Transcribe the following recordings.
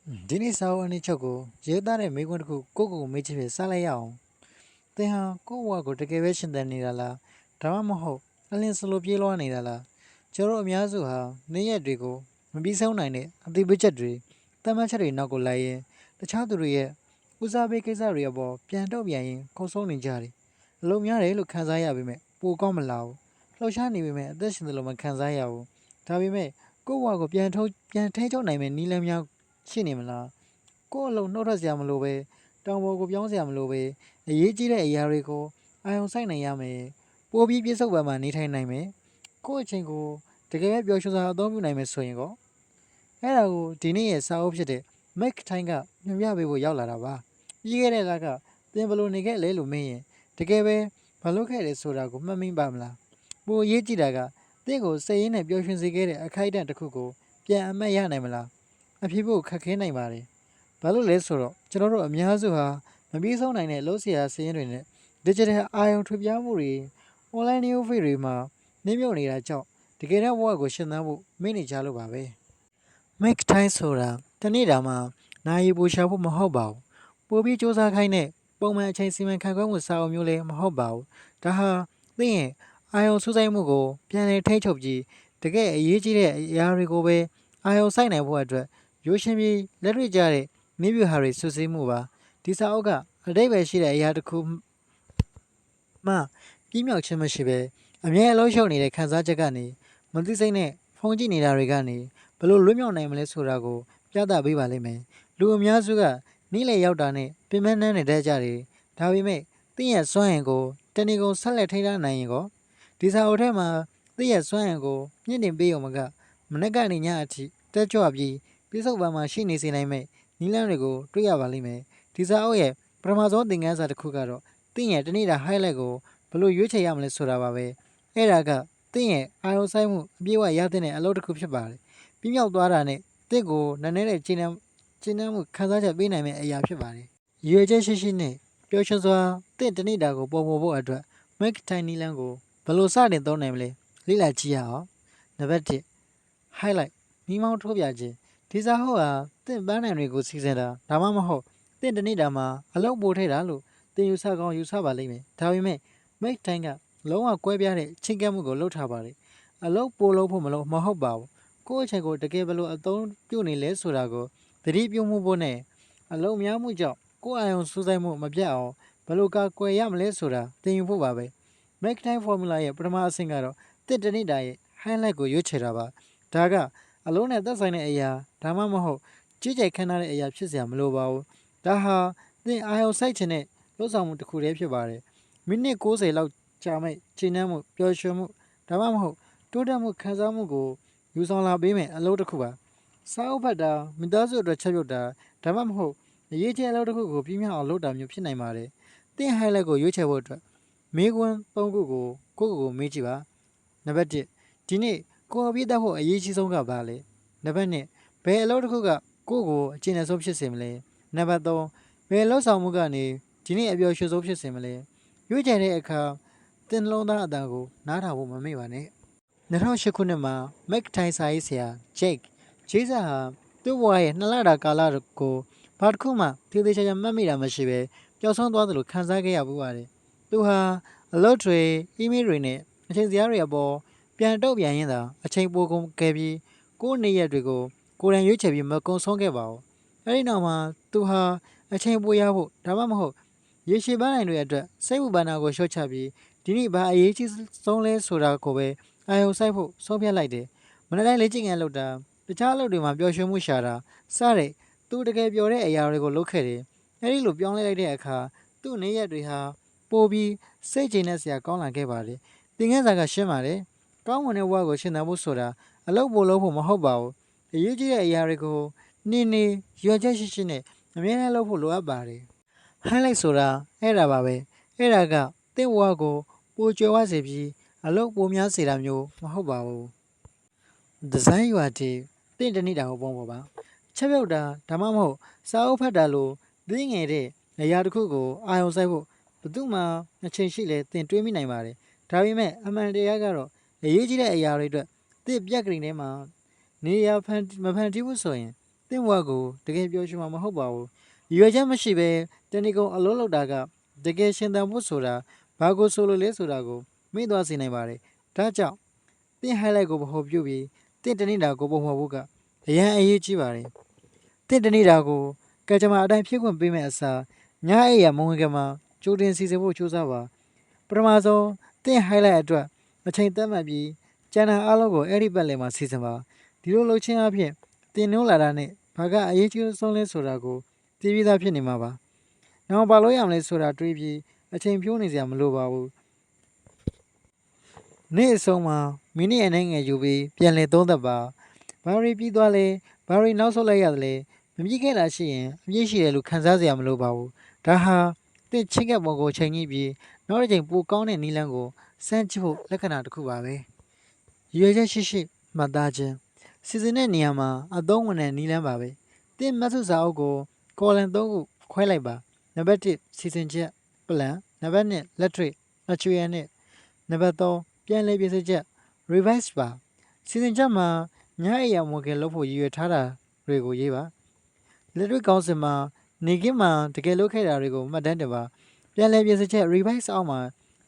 ဒီနေ့စာအုပ်အနည်းချုပ်ကိုရေးသားတဲ့မိကွန်းတစ်ခုကိုမေးချင်ဖြစ်စလိုက်ရအောင်သင်ဟာကိုယ့်ဘဝကိုတကယ်ပဲရှင်သန်နေတာလားဒါမှမဟုတ်အလင်းစလိုပြေးလွှားနေတာလားကျွန်တော်အများစုဟာနေ့ရက်တွေကိုမပြီးဆုံးနိုင်တဲ့အသေးပေးချက်တွေတမ်းမှတ်ချက်တွေနောက်ကိုလိုက်ရင်တခြားသူတွေရဲ့ဦးစားပေးကိစ္စတွေအပေါ်ပြန်တော့ပြန်ရင်ခုံဆုံးနေကြတယ်အလုံးများတယ်လို့ခံစားရပေမဲ့ပိုကောင်းမလားဘူးလှော်ရှားနေပေမဲ့အသက်ရှင်တယ်လို့မခံစားရဘူးဒါပေမဲ့ကိုယ့်ဘဝကိုပြန်ထိန်းချုပ်နိုင်မဲ့နည်းလမ်းများရှိနေမလားကိုယ့်အလုံးနှုတ်ထွက်စရာမလိုပဲတောင်ပေါ်ကိုပြောင်းစရာမလိုပဲအရေးကြီးတဲ့အရာတွေကိုအာရုံစိုက်နိုင်ရမယ်ပိုပြီးပြည့်စုံပါမှနေထိုင်နိုင်မယ်ကိုယ့်အချိန်ကိုတကယ်ပဲပျော်ရွှင်စွာအသုံးပြုနိုင်မယ်ဆိုရင်ကောအဲ့ဒါကိုဒီနေ့ရဲ့စာအုပ်ဖြစ်တဲ့ Make Time ကညွှန်ပြပေးဖို့ရောက်လာတာပါပြီးခဲ့တဲ့လကသင်ဘယ်လိုနေခဲ့လဲလို့မေးရင်တကယ်ပဲဘာလုပ်ခဲ့လဲဆိုတာကိုမှတ်မိပါမလားပိုအရေးကြီးတာကသင်ကိုစိတ်ရင်းနဲ့ပျော်ရွှင်စေခဲ့တဲ့အခိုက်အတန့်တစ်ခုကိုပြန်အမှတ်ရနိုင်မလားအဖြစ်ဖို့ခက်ခဲနိုင်ပါတယ်ဘာလို့လဲဆိုတော့ကျွန်တော်တို့အများစုဟာမပြီးဆုံးနိုင်တဲ့လို့ဆရာစရင်းတွေနဲ့ digital အာရုံထွေပြားမှုတွေ online new feed တွေမှာနှိမ့်မြုပ်နေတာကြောင့်တကယ်တော့ဘဝကိုရှင်းသန်ဖို့မေ့နေကြလို့ပါပဲ make time ဆိုတာတနေ့တာမှာနိုင်ရီပူရှာဖို့မဟုတ်ပါဘူးပိုပြီးစူးစမ်းခိုင်းတဲ့ပုံမှန်အချိန်စီမံခန့်ခွဲမှုစာအုပ်မျိုးလည်းမဟုတ်ပါဘူးဒါဟာသင်ရဲ့အာရုံစူးစိုက်မှုကိုပြန်လည်ထိန်းချုပ်ပြီးတကယ်အရေးကြီးတဲ့အရာတွေကိုပဲအာရုံစိုက်နိုင်ဖို့အတွက်ရိုးရှင်းပြီးလက်တွေ့ကျတဲ့မိဗျူဟာတွေစုစည်းမှုပါဒီစာအုပ်ကအတိတ်ပဲရှိတဲ့အရာတစ်ခုမှပြီးမြောက်ခြင်းမရှိပဲအမြဲအလုံးရှုံနေတဲ့ခံစားချက်ကနေမသိစိတ်နဲ့ဖုံးကြည့်နေတာတွေကနေဘလို့လွတ်မြောက်နိုင်မလဲဆိုတာကိုပြသပေးပါလိမ့်မယ်လူအများစုကနေ့လည်ရောက်တာနဲ့ပင်မနှမ်းနေတတ်ကြတယ်ဒါပေမဲ့သင်ရဲ့စွမ်းအင်ကိုတဏီကုံဆက်လက်ထိန်းထားနိုင်ရင်ကောဒီစာအုပ်ထဲမှာသင်ရဲ့စွမ်းအင်ကိုမြင့်တင်ပေးရုံမကမနေ့ကနေညအထိတက်ကြွပြီးပြစ္ဆုတ်ပံမှာရှိနေစေနိုင်မဲ့နီလန်းတွေကိုတွေ့ရပါလိမ့်မယ်ဒီစာအုပ်ရဲ့ပထမဆုံးသင်ခန်းစာတစ်ခုကတော့သင်ရဲ့တနေ့တာ highlight ကိုဘလို့ရွေးချယ်ရမလဲဆိုတာပါပဲအဲ့ဒါကသင်ရဲ့အာရုံစိုက်မှုအပြည့်အဝရတဲ့အလုပ်တစ်ခုဖြစ်ပါတယ်ပြီးမြောက်သွားတာနဲ့သင်ကိုနည်းနည်းတဲ့ကျဉ်းနှံမှုခံစားချက်ပေးနိုင်မယ့်အရာဖြစ်ပါတယ်ရွေချက်ရှိနဲ့ပျော်ရွှင်စွာသင်တနေ့တာကိုပုံဖော်ဖို့အတွက် make time နီလန်းကိုဘလို့စတင်သုံးနိုင်မလဲလေ့လာကြည့်ရအောင်နံပါတ်1 highlight မိမောင်းထိုးပြခြင်းဒီစာဟုတ်ဟာသင်ပန်းနိုင်တွေကိုစီစဉ်တာဒါမှမဟုတ်သင်တနေ့တာမှာအလုပ်ပို့ထည့်တာလို့သင်ယူဆကောင်းယူဆပါလိမ့်မယ်ဒါပေမဲ့ make time ကလုံးဝကွဲပြားတဲ့ချင်းကပ်မှုကိုလှုပ်ထားပါတယ်အလုပ်ပို့လို့ဖို့မဟုတ်ပါဘူးကိုယ့်အချိန်ကိုတကယ်ဘလို့အသုံးပြုနေလဲဆိုတာကိုသတိပြုမှုဖို့နဲ့အလုပ်များမှုကြောင့်ကိုယ့်အာရုံစူးစိုက်မှုမပြတ်အောင်ဘလို့ကာကွယ်ရမလဲဆိုတာသင်ယူဖို့ပါပဲ make time formula ရဲ့ပထမအဆင့်ကတော့သင်တနေ့တာရဲ့ highlight ကိုရွေးချယ်တာပါဒါကအလုံးနဲ့သက်ဆိုင်တဲ့အရာဒါမှမဟုတ်ကြီးကျယ်ခမ်းနားတဲ့အရာဖြစ်စရာမလိုပါဘူးဒါဟာသင်အာရုံစိုက်ခြင်းနဲ့လှုပ်ဆောင်မှုတစ်ခုတည်းဖြစ်ပါတယ်မိနစ်60လောက်ကြာမဲ့ခြေနှမ်းမှုပျော်ရွှင်မှုဒါမှမဟုတ်တိုးတက်မှုခံစားမှုကိုယူဆောင်လာပေးမယ်အလုပ်တစ်ခုပါစာအုပ်ဖတ်တာမိသားစုအတွက်ချက်ပြုတ်တာဒါမှမဟုတ်အရေးကြီးအလုပ်တစ်ခုကိုပြင်းပြအောင်လုပ်တာမျိုးဖြစ်နိုင်ပါတယ်သင် highlight ကိုရွေးချယ်ဖို့အတွက်မေးခွန်း၃ခုကိုမေးကြည့်ပါနံပါတ်1ဒီနေ့ကိုယ်အပြည့်တတ်ဖို့အရေးကြီးဆုံးကဘာလဲနံပါတ်2ဘယ်အလုပ်တစ်ခုကကိုယ့်ကိုအကျဉ်းဆုံးဖြစ်စေမလဲနံပါတ်3ဘယ်လောက်ဆောင်မှုကနေဒီနေ့အပျော်ရွှင်ဆုံးဖြစ်စေမလဲရွေးချယ်တဲ့အခါသင်နှလုံးသားအတန်ကိုနားထောင်ဖို့မမေ့ပါနဲ့2008ခုနှစ်မှာ Mac ထိုင်စာရေးဆရာ ဂျေးဆာဟာသူ့ဘဝရဲ့2လတာကာလကိုဘာတစ်ခုမှသေသေးချာချာမှတ်မိတာမရှိပဲပျောက်ဆုံးသွားသလိုခံစားခဲ့ရပူပါတယ်သူဟာအလုပ်တွေအီးမေးလ်တွေနဲ့အချိန်စရာတွေအပေါ်ပြန်တုံ့ပြန်ရင်းသာအချိန်ပိုကုန်ခဲ့ပြီးကိုယ့်နေရက်တွေကိုကိုယ်တိုင်ရွေးချယ်ပြီးမကုံဆုံးခဲ့ပါဘူးအဲဒီနောက်မှာသူဟာအချိန်ပိုရဖို့ဒါမှမဟုတ်ရေရှည်ပန်းနိုင်တွေအတွက်စိတ်ဝိပါဒနာကိုလျှော့ချပြီးဒီနေ့ဘာအရေးကြီးဆုံးလဲဆိုတာကိုပဲအာရုံစိုက်ဖို့ဆုံးဖြတ်လိုက်တယ်မနေ့တိုင်းလေ့ကျင့်ခန်းလုပ်တာတခြားအလုပ်တွေမှာပျော်ရွှင်မှုရှာတာစတဲ့သူတကယ်ပျော်တဲ့အရာတွေကိုလုပ်ခဲ့တယ်အဲဒီလိုပြောင်းလဲလိုက်တဲ့အခါသူ့နေရက်တွေဟာပိုပြီးစိတ်ကျေနပ်စရာကောင်းလာခဲ့ပါတယ်သင်ခန်းစာကရှင်းပါတယ်ကောင်းမွန်တဲ့ဘဝကိုရှင်းသန်ဖို့ဆိုတာအလုပ်ပိုလုပ်ဖို့မဟုတ်ပါဘူးအရေးကြီးတဲ့အရာတွေကိုနေရွယ်ချက်ရှိနဲ့အမြဲတမ်းလုပ်ဖို့လိုအပ်ပါတယ် highlight ဆိုတာအဲ့ဒါပါပဲအဲ့ဒါကသင်ဘဝကိုပိုကြွယ်ဝစေပြီးအလုပ်ပိုများစေတာမျိုးမဟုတ်ပါဘူးဒီဇိုင်းယူအပ်တဲ့သင်တနေ့တာကိုပုံပေါ်ပါချက်ပြုတ်တာဒါမှမဟုတ်စာအုပ်ဖတ်တာလို့သင်ငယ်တဲ့အရာတစ်ခုကိုအာရုံစိုက်ဖို့ဘယ်သူမှအချိန်ရှိလဲသင်တွေးမိနိုင်ပါတယ်ဒါပေမဲ့အမှန်တရားကတော့အရေးကြီးတဲ့အရာတွေအတွက်သင်ပြက်ကလေးထဲမှာနေရာမဖန်တီးဘူးဆိုရင် သင်ဘဝကိုတကယ်ပျော်ရွှင်မှာမဟုတ်ပါဘူးရွယ်ချက်မရှိဘဲတဏီကုံအလုံးလောက်တာကတကယ်ရှင်သန်ဖို့ဆိုတာဘာကိုဆိုလိုလဲဆိုတာကိုမေ့သွားစေနိုင်ပါတယ်ဒါကြောင့်သင် highlight ကိုပေါ်ပြုပြီးသင်တဏိတာကိုပုံဖော်ဖို့ကအရန်အရေးကြီးပါတယ်သင်တဏိတာကိုကကြမ္မာအတိုင်းဖြစ်ခွင့်ပေးမဲ့အစားညအိပ်ရမဝင်ကမှာကြိုတင်စီစဉ်ဖို့ကြိုးစားပါပထမဆုံးသင် highlight အတွက်အချိန်သတ်မှတ်ပြီးကျန်တဲ့အားလုံးကိုအဲ့ဒီပတ်လည်မှာစီစဉ်ပါဒီလိုလုပ်ခြင်းအပြင်သင်နှိုးလာတာနဲ့ဘာကအရေးကြီးဆုံးလဲဆိုတာကိုသိပြီးသားဖြစ်နေမှာပါနောက်ဘာလို့ရမလဲဆိုတာတွေးပြီးအချိန်ဖြိုးနေစရာမလိုပါဘူးနေ့အဆုံးမှာမိနစ်အနည်းငယ်ယူပြီးပြန်လည်သုံးသပ်ပါဘာတွေပြီးသွားလဲဘာတွေနောက်ဆုတ်လိုက်ရတယ်လဲမပြည့်ခဲ့တာရှိရင်အပြည့်ရှိတယ်လို့ခံစားစရာမလိုပါဘူးဒါဟာသင်ချင်းကပ်ပုံကိုချိန်ကြည့်ပြီးနောက်တစ်ချိန်ပိုကောင်းတဲ့နီလန်းကိုစမ်းကြည့်ဖို့လက္ခဏာတစ်ခုပါပဲရွေချက်ရှိမှတ်သားခြင်းစီစဉ်တဲ့နေရာမှာအသုံးဝင်တဲ့နီလန်းပါပဲသင်မတ်စုစာအုပ်ကိုကော်လန်3ခုခွဲလိုက်ပါနံပါတ်1စီစဉ်ချက် plan နံပါတ်2လက်တွေ့ material နဲ့နံပါတ်3ပြန်လည်ပြင်ဆင်ချက် revise ပါစီစဉ်ချက်မှာညအိပ်ရမဝင်ခင်လုပ်ဖို့ရည်ရွယ်ထားတာတွေကိုရေးပါလက်တွေ့ကောင်းစင်မှာနေကင်းမှာတကယ်လုပ်ခဲ့တာတွေကိုမှတ်တမ်းတင်ပါပြန်လည်ပြင်ဆင်ချက် revise အောက်မှာ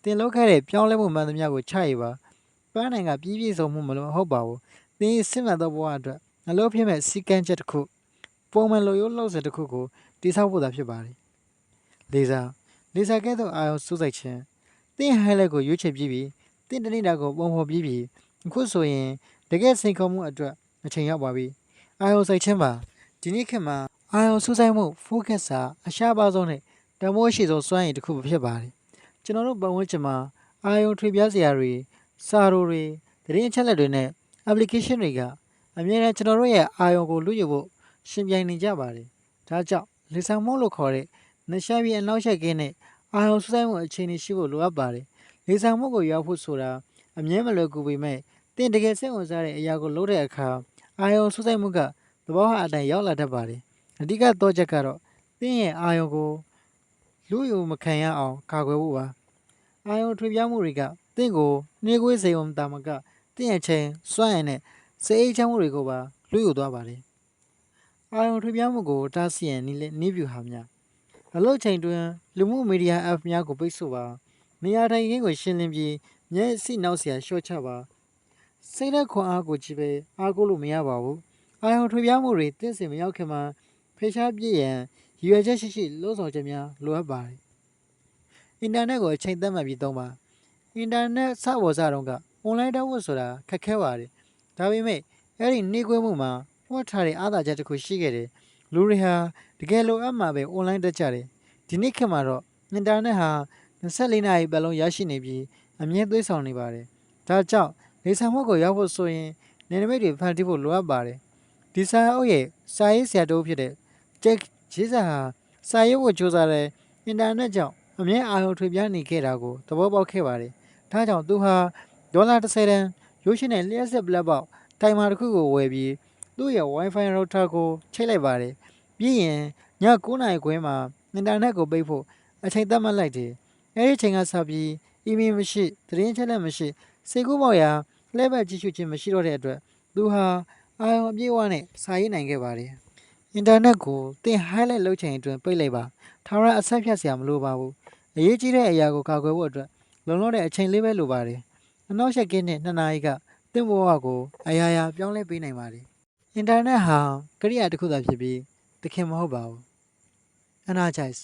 သင်လုပ်ခဲ့တဲ့ပြောင်းလဲမှုမှန်သမျှကိုချရေးပါပန်းနိုင်ကပြည့်ပြည့်စုံမှုမလို့ဟုတ်ပါဘူးသင်စစ်မှန်သောဘဝအတွက်အလုပ်ဖြစ်မဲ့စီကံချက်တစ်ခုပုံမှန်လိုရိုးလှုပ်စင်တစ်ခုကိုတိဆောက်ဖို့သာဖြစ်ပါတယ်လေးစားကဲ့သို့အာရုံစူးစိုက်ခြင်းသင် highlight ကိုရွေးချယ်ပြီးသင်တနေ့တာကိုပုံဖော်ပြီးအခုဆိုရင်တကယ်စိန်ခေါ်မှုအတွက်အချိန်ရောက်ပါပြီအာရုံစိုက်ခြင်းပါဒီနေ့ခေတ်မှာအာရုံစူးစိုက်မှု focus ဟာအရှားပါဆုံးနဲ့တမိုးရှိဆုံးစွမ်းရည်တစ်ခုဖြစ်ပါတယ်ကျွန်တော်တို့ပတ်ဝန်းကျင်မှာအာရုံထွေပြားစရာတွေစာရိုတွေသတင်းအချက်အလက်တွေနဲ့ application တွေကအများနဲ့ကျွန်တော်တို့ရဲ့အာရုံကိုလူယူဖို့ရှင်ပြိုင်နေကြပါတယ်ဒါကြောင့်လေဆာမို့လို့ခေါ်တဲ့နှရှားပြီးအနောက်ရှက်ကင်းနဲ့အာရုံစူးစိုက်မှုအခြေအနေရှိဖို့လိုအပ်ပါတယ်လေဆာမို့ကိုရောက်ဖို့ဆိုတာအမြဲမလွယ်ကူပေမဲ့သင်တကယ်စိတ်ဝင်စားတဲ့အရာကိုလုပ်တဲ့အခါအာရုံစူးစိုက်မှုကသဘောဟာအတိုင်းရောက်လာတတ်ပါတယ်အဓိကတော့ချက်ကတော့သင်ရဲ့အာရုံကိုလူယူမခံရအောင်ကာကွယ်ဖို့ပါအာရုံထွေပြားမှုတွေကသင်ကိုနှေးကွေးစေုံတာမကသင်ရဲ့ချိန်စွမ်းရည်နဲ့စိတ်အေးချမ်းမှုတွေကိုပါလူယူသွားပါတယ်အာရုံထွေပြားမှုကိုတားဆီးရန်နည်းဗျူဟာများအလုပ်ချိန်တွင်လူမှုမီဒီယာ app များကိုပိတ်ဆို့ပါနေရာထိုင်ခင်းကိုရှင်းလင်းပြီးမျက်စိနောက်เสียလျှော့ချပါစိတ်နဲ့ခွန်အားကိုကြည့်ပဲအားကိုးလို့မရပါဘူးအာရုံထွေပြားမှုတွေသင်စင်မရောက်ခင်မှာဖေရှားပြည့်ရန်ရည်ရွယ်ချက်ရှိလှုံ့ဆော်ချက်များလိုအပ်ပါတယ်အင်တာနက်ကိုအချိန်သတ်မှတ်ပြီးသုံးပါအင်တာနက်စပေါ်စတော့ကအွန်လိုင်းတောင်းဖို့ဆိုတာခက်ခဲပါတယ်ဒါပေမဲ့အဲ့ဒီနှိကွေးမှုမှာဖွက်ထားတဲ့အားသာချက်တစ်ခုရှိခဲ့တယ်လူတွေဟာတကယ်လိုအပ်မှာပဲအွန်လိုင်းတက်ကြတယ်ဒီနေ့ခေတ်မှာတော့အင်တာနက်ဟာ24နာရီပတ်လုံးရရှိနေပြီးအမြဲသွေးဆောင်နေပါတယ်ဒါကြောင့်လေဆံမှုကိုရောက်ဖို့ဆိုရင်နယ်နိမိတ်တွေဖန်တီးဖို့လိုအပ်ပါတယ်ဒီစာအုပ်ရဲ့စာရေးဆရာတိုးဖြစ်တဲ့ဂျက်ဂျေးဆာဟာစာရေးဖို့ကြိုးစားတဲ့အင်တာနက်ကြောင့်အမြဲအာရုံထွေပြားနေခဲ့တာကိုသဘောပေါက်ခဲ့ပါတယ်ဒါကြောင့်သူဟာဒေါ်လာ30တန်ရိုးရှင်းတဲ့လျှက်စစ်ပလက်ပေါက်တိုင်မာတစ်ခုကိုဝယ်ပြီးသူ့ရဲ့ Wi-Fi router ကိုချိတ်လိုက်ပါတယ်ပြီးရင်ည9:00နာရီခွဲမှာအင်တာနက်ကိုပိတ်ဖို့အချိန်သတ်မှတ်လိုက်တယ်အဲဒီချိန်ကစပြီးအီးမေးလ်မရှိသတင်းချက်လက်မရှိစေကူးပေါက်ရာလှည့်ပတ်ကြည့်ရှုခြင်းမရှိတော့တဲ့အတွက်သူဟာအာရုံအပြည့်အဝနဲ့စာရေးနိုင်ခဲ့ပါတယ်အင်တာနက်ကိုသင် highlight လုပ်ချိန်အတွင်းပိတ်လိုက်ပါထာဝရအဆက်ဖြတ်စရာမလိုပါဘူးအရေးကြီးတဲ့အရာကိုကာကွယ်ဖို့အတွက်လုံလောက်တဲ့အချိန်လေးပဲလိုပါတယ်အနောက်ရှက်ကင်းနဲ့2နာရီကသင်ဘဝကိုအရာရာပြောင်းလဲပေးနိုင်ပါတယ်အင်တာနက်ဟာကိရိယာတစ်ခုသာဖြစ်ပြီးသခင်မဟုတ်ပါဘူး energize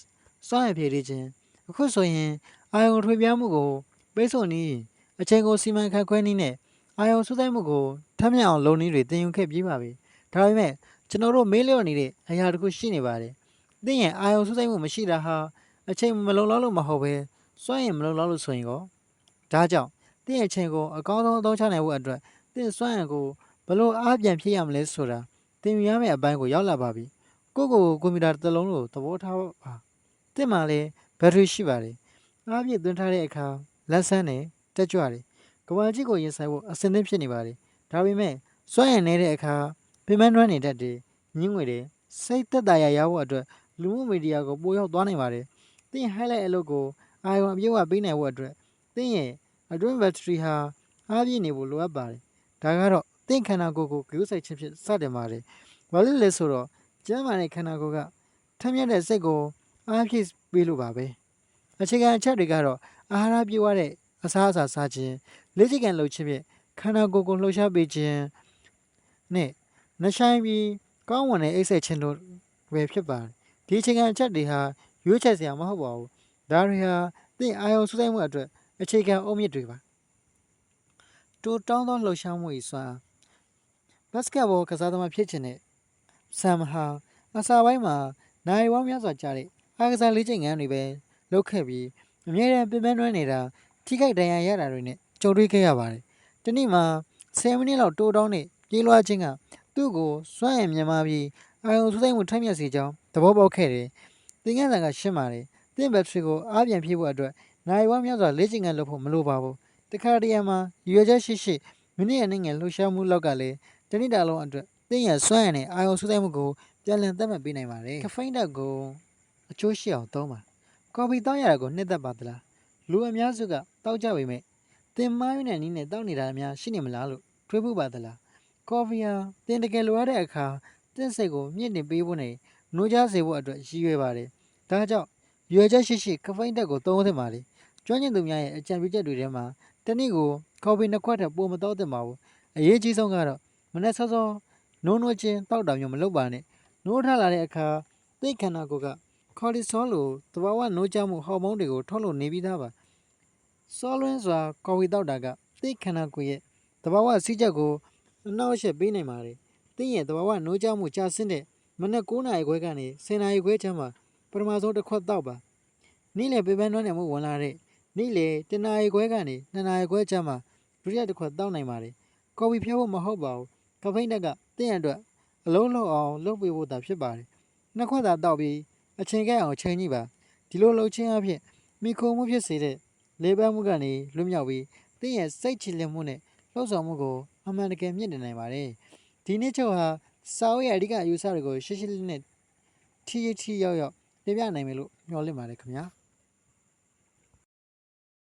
စွမ်းရည်ဖြည့်တင်းခြင်းအခုဆိုရင်အာရုံထွေပြားမှုကိုပိတ်ဆို့နည်းအချိန်ကိုစီမံခန့်ခွဲနည်းနဲ့အာရုံစူးစိုက်မှုကိုထပ်မြအောင်လုပ်နည်းတွေသင်ယူခဲ့ပြီးပါပြီဒါပေမဲ့ကျွန်တော်တို့မေးလျော့နေတဲ့အရာတစ်ခုရှိနေပါတယ်သင်ရဲ့အာရုံစူးစိုက်မှုမရှိတာဟာအချိန်မလုံလောက်လို့မဟုတ်ပဲစွမ်းရည်မလုံလောက်လို့ဆိုရင်ကောဒါကြောင့်သင်ရဲ့အချိန်ကိုအကောင်းဆုံးအသုံးချနိုင်ဖို့အတွက်သင်စွမ်းရည်ကိုဘလို့အားပြန်ဖြည့်ရမလဲဆိုတာသင်ယူရမယ့်အပိုင်းကိုရောက်လာပါပြီကိုယ့်ကိုယ်ကွန်ပျူတာတစ်လုံးလိုသဘောထားပါသင်မှာလည်းဘက်ထရီရှိပါတယ်အားပြည့်သွင်းထားတဲ့အခါလက်ဆန်းနဲ့တက်ကြွတယ်ကဘာကြီးကိုရင်ဆိုင်ဖို့အဆင်သင့်ဖြစ်နေပါတယ်ဒါပေမဲ့စွမ်းရည်နေတဲ့အခါပင်ပန်းတွန်းနေတတ်တယ်ညှင်းငွေတယ်စိတ်သက်သာရရဖို့အတွက်လူမှုမီဒီယာကိုပိုရောက်သွားနိုင်ပါတယ်သင် highlight အလုပ်ကိုအာရုံအပြည့်အဝပေးနိုင်ဖို့အတွက်သင်ရဲ့အတွင်းဘက်ထရီဟာအားပြည့်နေဖို့လိုအပ်ပါတယ်ဒါကတော့သင်ခန္ဓာကိုယ်ကိုဂရုစိုက်ခြင်းဖြင့်စတင်ပါတယ် ဘာလို့လဲဆိုတော့ကျမ်းမာတဲ့ခန္ဓာကိုယ်ကထမ်းမြက်တဲ့စိတ်ကိုအားဖြည့်ပေးလို့ပါပဲအခြေခံအချက်တွေကတော့အာဟာရပြည့်ဝတဲ့အစားအစာစားခြင်းလေ့ကျင့်ခန်းလုပ်ခြင်းဖြင့်ခန္ဓာကိုယ်ကိုလှုပ်ရှားပေးခြင်းနဲ့နှဆိုင်ပြီးကောင်းမွန်တဲ့အိပ်စက်ခြင်းတို့ပဲဖြစ်ပါတယ်ဒီအခြေခံအချက်တွေဟာရွေးချယ်စရာမဟုတ်ပါဘူးဒါတွေဟာသင်အာရုံစူးစိုက်မှုအတွက်အခြေခံအုတ်မြစ်တွေပါတိုးတောင်းသောလှုပ်ရှားမှု၏စွမ်းဘတ်စကတ်ဘောကစားသမားဖြစ်ခြင်းနဲ့ဆမ်ဟာအစာပိုင်းမှာနိုင်ဝေါများစွာကြာတဲ့အားကစားလေ့ကျင့်ခန်းတွေပဲလုပ်ခဲ့ပြီးအမြဲတမ်းပြင်ပန်းတွန်းနေတာထိခိုက်ဒဏ်ရာရတာတွေနဲ့ကြုံတွေ့ခဲ့ရပါတယ်။ဒီနေ့မှာ10မိနစ်လောက်တိုးတောင်းနဲ့ပြေးလွှားခြင်းကသူ့ကိုစွမ်းရည်မြန်မာပြီးအာရုံစူးစိုက်မှုထက်မြက်စေကြောင်းသဘောပေါက်ခဲ့တယ်။သင်ခန်းစာကရှင်းပါတယ်။သင်ဘက်ထရီကိုအားပြန်ဖြည့်ဖို့အတွက်နိုင်ဝေါများစွာလေ့ကျင့်ခန်းလုပ်ဖို့မလိုပါဘူး။တခါတရံမှာရွေချက်ရှိမိနစ်နဲ့ငယ်လှုပ်ရှားမှုလောက်ကလည်းတနည်းတာလုံးအတွက်သင်ရဲ့စွမ်းရည်နဲ့အာရုံစူးစိုက်မှုကိုပြန်လည်သတ်မှတ်ပေးနိုင်ပါတယ်။ကဖိန်းဓာတ်ကိုအကျိုးရှိအောင်သုံးပါ။ကော်ဖီတောင်းရတာကိုနှစ်သက်ပါသလား။လူအများစုကတောက်ကြပေမဲ့သင်မိုင်းနဲ့နီးနဲ့တောက်နေတာများရှိနေမလားလို့တွေးဖို့ပါသလား။ကော်ဖီဟာသင်တကယ်လိုအပ်တဲ့အခါသင်စိတ်ကိုမြင့်တင်ပေးဖို့နဲ့နှိုးကြားစေဖို့အတွက်ရည်ရွယ်ပါတယ်။ဒါကြောင့်ရွယ်ချက်ရှိကဖိန်းဓာတ်ကိုသုံးသင့်ပါတယ်။ကျွမ်းကျင်သူများရဲ့အကြံပြုချက်တွေထဲမှာတနည်းကိုကော်ဖီ2ခွက်ထက်ပိုမတောက်သင့်ပါဘူး။အရေးကြီးဆုံးကတော့မနေ့စောစောနိုးချင်းတောက်တာမျိုးမလုပ်ပါနဲ့နိုးထလာတဲ့အခါသိခန္ဓာကိုယ်ကခေါ်တီဆောလိုသဘာဝနိုးကြမှုဟော်မုန်းတွေကိုထုတ်လို့နေပြီးသားပါစောလွန်းစွာကော်ဖီတောက်တာကသိခန္ဓာကိုယ်ရဲ့သဘာဝစီးချက်ကိုအနောက်အရှက်ပေးနိုင်ပါတယ်သိရဲ့သဘာဝနိုးကြမှုကြာဆင်းတဲ့မနက်9နာရီခွဲကနေ10နာရီခွဲချမ်းမှာပထမဆုံးတစ်ခွက်တောက်ပါနေ့လယ်ပေးပန်းတွန်းနေမှုဝင်လာတဲ့နေ့လယ်1နာရီခွဲကနေ2နာရီခွဲချမ်းမှာဒုတိယတစ်ခွက်တောက်နိုင်ပါတယ်ကော်ဖီဖျက်ဖို့မဟုတ်ပါဘူးကဖိန်းဓာတ်ကသင်အတွက်အလုံးလုံးအောင်လုပ်ပေးဖို့သာဖြစ်ပါတယ်နှစ်ခွက်သာတောက်ပြီးအချိန်ကဲအောင်ချိန်ကြည့်ပါဒီလိုလှုပ်ခြင်းအဖြစ်မိခိုမှုဖြစ်စေတဲ့လေပတ်မှုကနေလွတ်မြောက်ပြီးသင်ရဲ့စိတ်ချလင်မှုနဲ့လှုပ်ဆောင်မှုကိုအမှန်တကယ်မြင့်တင်နိုင်ပါတယ်ဒီနေ့ချုပ်ဟာစာအုပ်ရဲ့အဓိကအယူဆတွေကိုရှင်းရှင်းလင်းလင်းထိရောက်ရောက်ပြပြနိုင်မယ်လို့မျှော်လင့်ပါတယ်ခင်ဗျာ